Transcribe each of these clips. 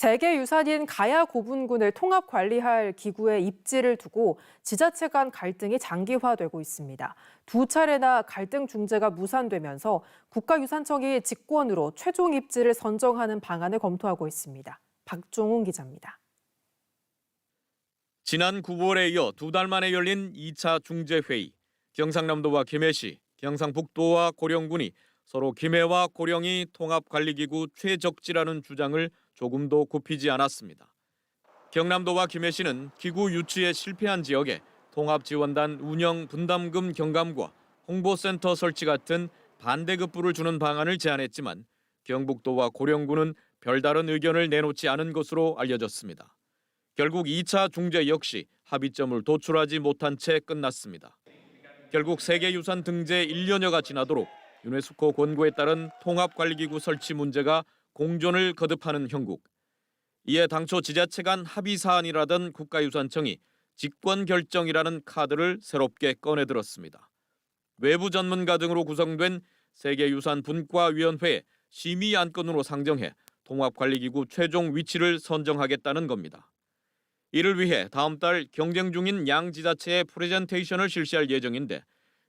세계유산인 가야 고분군을 통합 관리할 기구의 입지를 두고 지자체 간 갈등이 장기화되고 있습니다. 두 차례나 갈등 중재가 무산되면서 국가유산청이 직권으로 최종 입지를 선정하는 방안을 검토하고 있습니다. 박종훈 기자입니다. 지난 9월에 이어 두 달 만에 열린 2차 중재회의. 경상남도와 김해시, 경상북도와 고령군이 서로 김해와 고령이 통합관리기구 최적지라는 주장을 조금도 굽히지 않았습니다. 경남도와 김해시는 기구 유치에 실패한 지역에 통합지원단 운영 분담금 경감과 홍보센터 설치 같은 반대급부를 주는 방안을 제안했지만 경북도와 고령군은 별다른 의견을 내놓지 않은 것으로 알려졌습니다. 결국 2차 중재 역시 합의점을 도출하지 못한 채 끝났습니다. 결국 세계유산 등재 1년여가 지나도록 유네스코 권고에 따른 통합관리기구 설치 문제가 공존을 거듭하는 형국. 이에 당초 지자체 간 합의 사안이라던 국가유산청이 직권 결정이라는 카드를 새롭게 꺼내들었습니다. 외부 전문가 등으로 구성된 세계유산 분과위원회에 심의 안건으로 상정해 통합관리기구 최종 위치를 선정하겠다는 겁니다. 이를 위해 다음 달 경쟁 중인 양 지자체의 프레젠테이션을 실시할 예정인데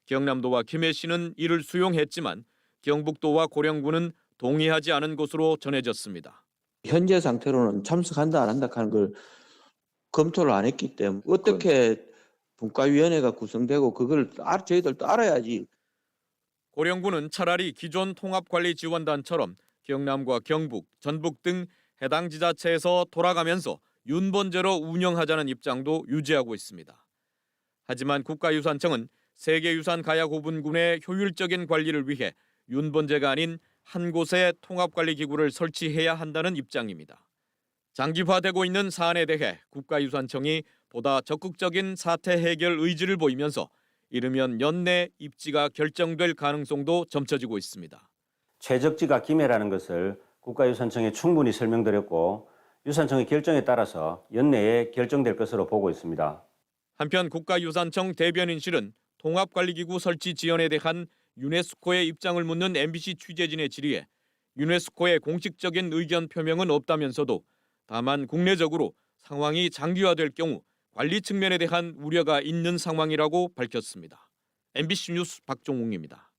경남도와 김해시는 이를 수용했지만 경북도와 고령군은 동의하지 않은 것으로 전해졌습니다. 현재 상태로는 참석한다 안 한다 하는 걸 검토를 안 했기 때문에 어떻게 분과위원회가 구성되고 그걸 저희들도 알아야지. 고령군은 차라리 기존 통합관리지원단처럼 경남과 경북, 전북 등 해당 지자체에서 돌아가면서 윤번제로 운영하자는 입장도 유지하고 있습니다. 하지만 국가유산청은 세계유산 가야 고분군의 효율적인 관리를 위해 윤번제가 아닌 한 곳에 통합관리기구를 설치해야 한다는 입장입니다. 장기화되고 있는 사안에 대해 국가유산청이 보다 적극적인 사태 해결 의지를 보이면서 이르면 연내 입지가 결정될 가능성도 점쳐지고 있습니다. 최적지가 김해라는 것을 국가유산청에 충분히 설명드렸고 유산청의 결정에 따라서 연내에 결정될 것으로 보고 있습니다. 한편 국가유산청 대변인실은 통합관리기구 설치 지연에 대한 유네스코의 입장을 묻는 MBC 취재진의 질의에 유네스코의 공식적인 의견 표명은 없다면서도 다만 국내적으로 상황이 장기화될 경우 관리 측면에 대한 우려가 있는 상황이라고 밝혔습니다. MBC 뉴스 박종웅입니다.